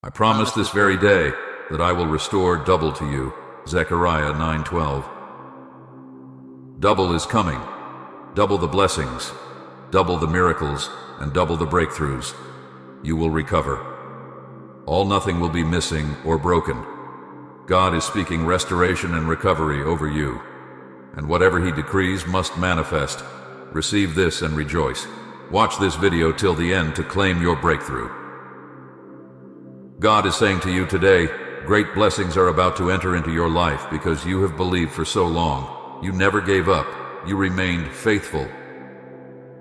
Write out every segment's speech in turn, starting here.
I promise this very day that I will restore double to you. Zechariah 9:12. Double is coming. Double the blessings, double the miracles, and double the breakthroughs. You will recover. All nothing will be missing or broken. God is speaking restoration and recovery over you, and whatever He decrees must manifest. Receive this and rejoice. Watch this video till the end to claim your breakthrough. God is saying to you today, great blessings are about to enter into your life because you have believed for so long. You never gave up. You remained faithful.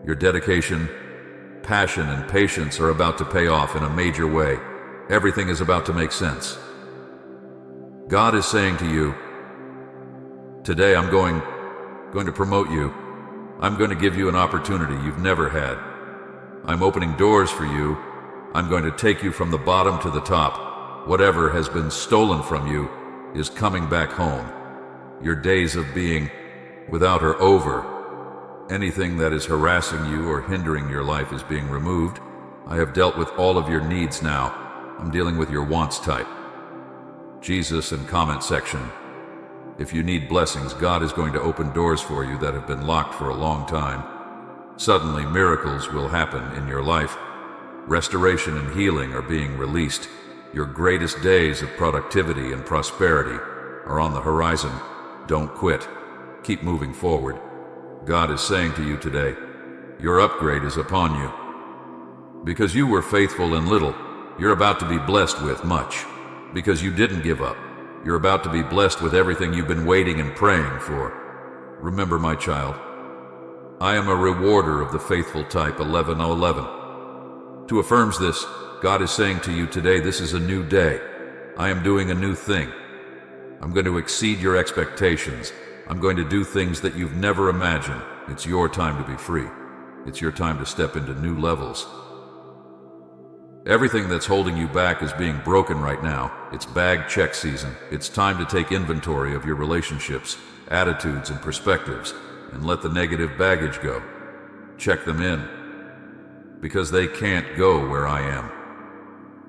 Your dedication, passion, and patience are about to pay off in a major way. Everything is about to make sense. God is saying to you, today I'm going to promote you. I'm going to give you an opportunity you've never had. I'm opening doors for you. I'm going to take you from the bottom to the top. Whatever has been stolen from you is coming back home. Your days of being without are over. Anything that is harassing you or hindering your life is being removed. I have dealt with all of your needs now. I'm dealing with your wants type. Jesus in comment section. If you need blessings, God is going to open doors for you that have been locked for a long time. Suddenly, miracles will happen in your life. Restoration and healing are being released. Your greatest days of productivity and prosperity are on the horizon. Don't quit. Keep moving forward. God is saying to you today, your upgrade is upon you. Because you were faithful in little, you're about to be blessed with much. Because you didn't give up, you're about to be blessed with everything you've been waiting and praying for. Remember, my child, I am a rewarder of the faithful type. 11:11. To affirms this, God is saying to you today, this is a new day. I am doing a new thing. I'm going to exceed your expectations. I'm going to do things that you've never imagined. It's your time to be free. It's your time to step into new levels. Everything that's holding you back is being broken right now. It's bag check season. It's time to take inventory of your relationships, attitudes, and perspectives, and let the negative baggage go. Check them in, because they can't go where I am.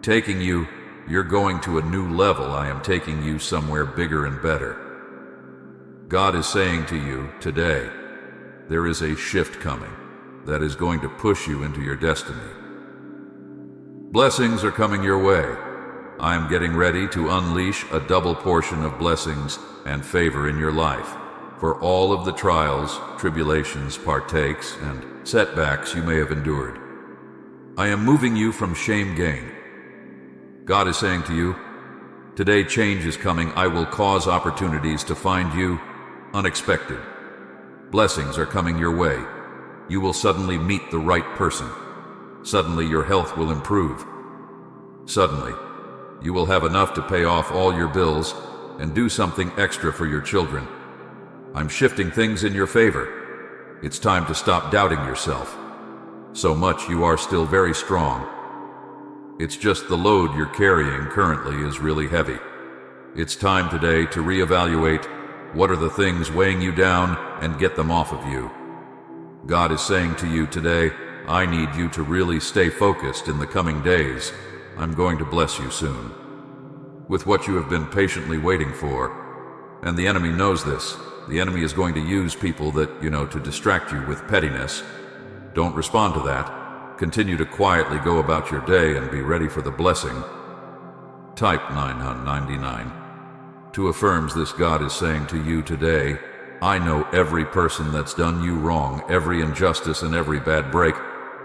Taking you, you're going to a new level. I am taking you somewhere bigger and better. God is saying to you today, there is a shift coming that is going to push you into your destiny. Blessings are coming your way. I am getting ready to unleash a double portion of blessings and favor in your life for all of the trials, tribulations, partakes, and setbacks you may have endured. I am moving you from shame gain. God is saying to you, today change is coming. I will cause opportunities to find you unexpected. Blessings are coming your way. You will suddenly meet the right person. Suddenly your health will improve. Suddenly, you will have enough to pay off all your bills and do something extra for your children. I'm shifting things in your favor. It's time to stop doubting yourself. So much you are still very strong. It's just the load you're carrying currently is really heavy. It's time today to reevaluate what are the things weighing you down and get them off of you. God is saying to you today, I need you to really stay focused in the coming days. I'm going to bless you soon with what you have been patiently waiting for. And the enemy knows this. The enemy is going to use people that, to distract you with pettiness. Don't respond to that. Continue to quietly go about your day and be ready for the blessing. Type 999. To affirms this, God is saying to you today, I know every person that's done you wrong, every injustice and every bad break.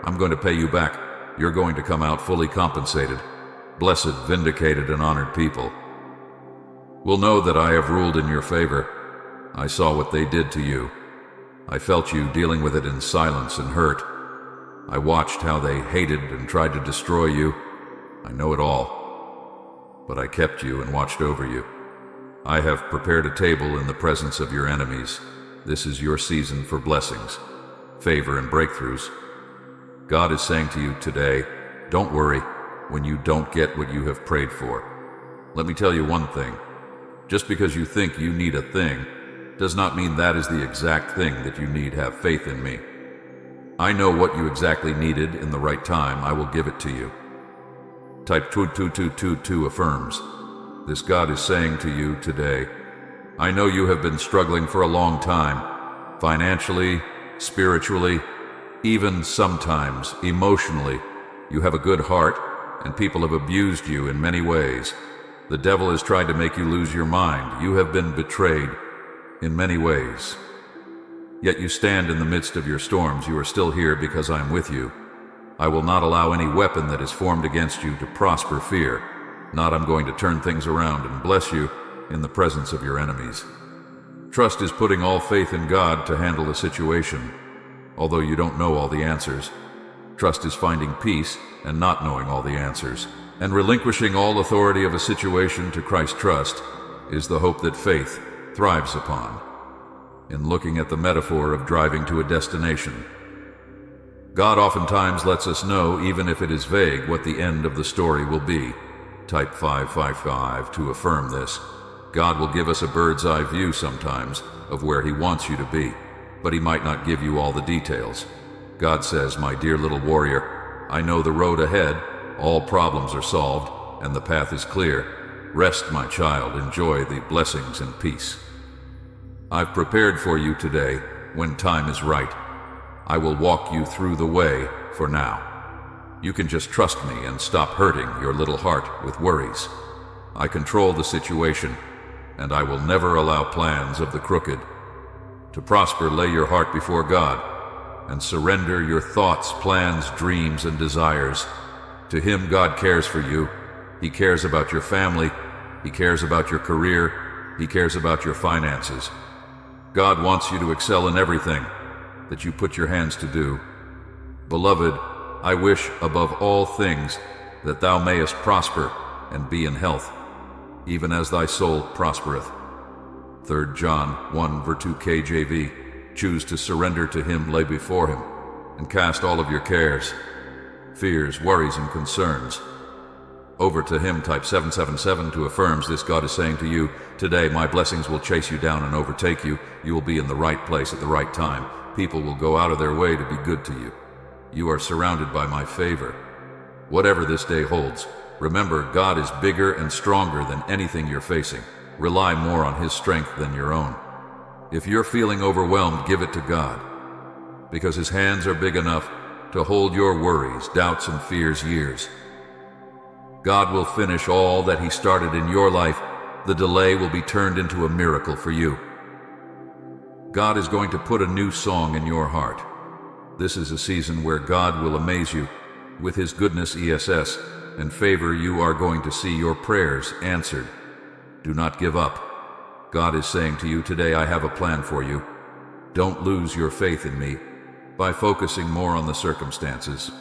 I'm going to pay you back. You're going to come out fully compensated. Blessed, vindicated, and honored people will know that I have ruled in your favor. I saw what they did to you. I felt you dealing with it in silence and hurt. I watched how they hated and tried to destroy you. I know it all. But I kept you and watched over you. I have prepared a table in the presence of your enemies. This is your season for blessings, favor, and breakthroughs. God is saying to you today, don't worry when you don't get what you have prayed for. Let me tell you one thing. Just because you think you need a thing does not mean that is the exact thing that you need. Have faith in me. I know what you exactly needed in the right time. I will give it to you. Type 2222 affirms. This God is saying to you today, I know you have been struggling for a long time, financially, spiritually, even sometimes emotionally. You have a good heart, and people have abused you in many ways. The devil has tried to make you lose your mind. You have been betrayed in many ways. Yet you stand in the midst of your storms. You are still here because I am with you. I will not allow any weapon that is formed against you to prosper. Fear not, I'm going to turn things around and bless you in the presence of your enemies. Trust is putting all faith in God to handle the situation, although you don't know all the answers. Trust is finding peace and not knowing all the answers, and relinquishing all authority of a situation to Christ. Trust is the hope that faith thrives upon. In looking at the metaphor of driving to a destination, God oftentimes lets us know, even if it is vague, what the end of the story will be. Type 555 to affirm this. God will give us a bird's eye view sometimes of where He wants you to be, but He might not give you all the details. God says, my dear little warrior, I know the road ahead. All problems are solved, and the path is clear. Rest, my child, enjoy the blessings and peace I've prepared for you today. When time is right, I will walk you through the way. For now, you can just trust me and stop hurting your little heart with worries. I control the situation, and I will never allow plans of the crooked to prosper. Lay your heart before God and surrender your thoughts, plans, dreams, and desires to Him. God cares for you. He cares about your family. He cares about your career. He cares about your finances. God wants you to excel in everything that you put your hands to do. Beloved, I wish above all things that thou mayest prosper and be in health, even as thy soul prospereth. 3 John 1 verse 2 KJV. Choose to surrender to Him, lay before Him, and cast all of your cares, fears, worries, and concerns over to Him. Type 777 to affirms this. God is saying to you today, my blessings will chase you down and overtake you. You will be in the right place at the right time. People will go out of their way to be good to you. You are surrounded by my favor. Whatever this day holds, remember, God is bigger and stronger than anything you're facing. Rely more on His strength than your own. If you're feeling overwhelmed, give it to God, because His hands are big enough to hold your worries, doubts, and fears years. God will finish all that He started in your life. The delay will be turned into a miracle for you. God is going to put a new song in your heart. This is a season where God will amaze you with His goodness, ESS, and favor. You are going to see your prayers answered. Do not give up. God is saying to you today, I have a plan for you. Don't lose your faith in me by focusing more on the circumstances.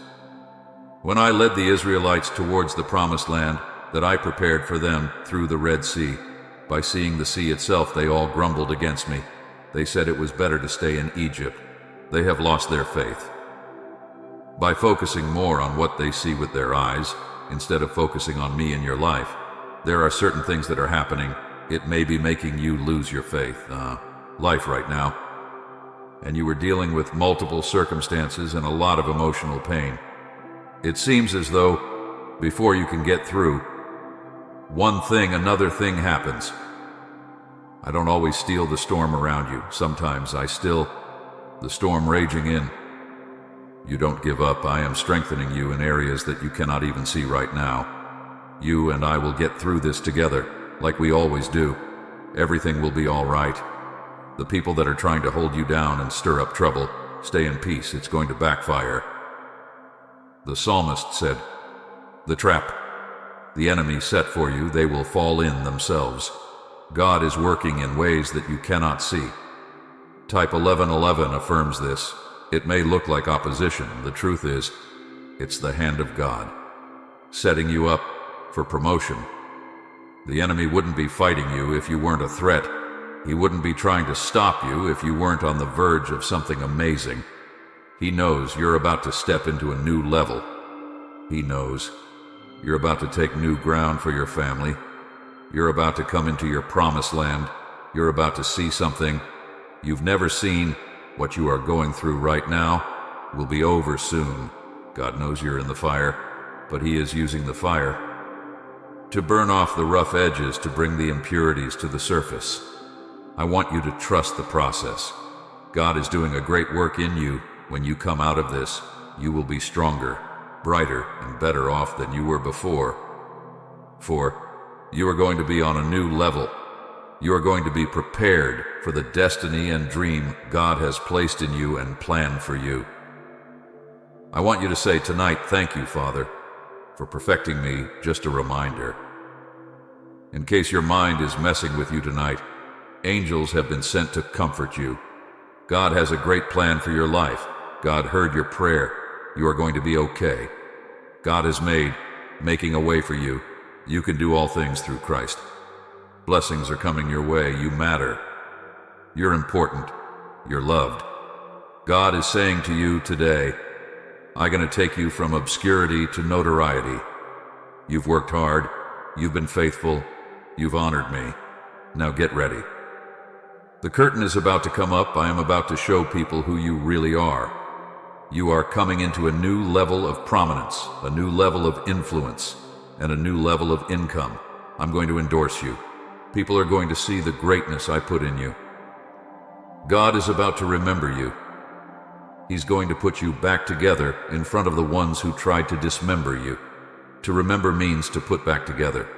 When I led the Israelites towards the promised land that I prepared for them through the Red Sea, by seeing the sea itself, they all grumbled against me. They said it was better to stay in Egypt. They have lost their faith. By focusing more on what they see with their eyes, instead of focusing on me in your life, there are certain things that are happening. It may be making you lose your faith. Life right now. And you were dealing with multiple circumstances and a lot of emotional pain. It seems as though before you can get through one thing, another thing happens. I don't always steal the storm around you. Sometimes I still the storm raging in. You don't give up. I am strengthening you in areas that you cannot even see right now. You and I will get through this together, like we always do. Everything will be all right. The people that are trying to hold you down and stir up trouble, stay in peace. It's going to backfire. The psalmist said, the trap the enemy set for you, they will fall in themselves. God is working in ways that you cannot see. Type 1111 affirms this. It may look like opposition. The truth is, it's the hand of God setting you up for promotion. The enemy wouldn't be fighting you if you weren't a threat. He wouldn't be trying to stop you if you weren't on the verge of something amazing. He knows you're about to step into a new level. He knows you're about to take new ground for your family. You're about to come into your promised land. You're about to see something you've never seen. What you are going through right now will be over soon. God knows you're in the fire. but He is using the fire to burn off the rough edges, to bring the impurities to the surface. I want you to trust the process. God is doing a great work in you. When you come out of this, you will be stronger, brighter, and better off than you were before. For you are going to be on a new level. You are going to be prepared for the destiny and dream God has placed in you and planned for you. I want you to say tonight, thank you, Father, for perfecting me. Just a reminder. In case your mind is messing with you tonight, angels have been sent to comfort you. God has a great plan for your life. God heard your prayer. You are going to be okay. God is making a way for you. You can do all things through Christ. Blessings are coming your way. You matter. You're important. You're loved. God is saying to you today, I'm going to take you from obscurity to notoriety. You've worked hard. You've been faithful. You've honored me. Now get ready. The curtain is about to come up. I am about to show people who you really are. You are coming into a new level of prominence, a new level of influence, and a new level of income. I'm going to endorse you. People are going to see the greatness I put in you. God is about to remember you. He's going to put you back together in front of the ones who tried to dismember you. To remember means to put back together.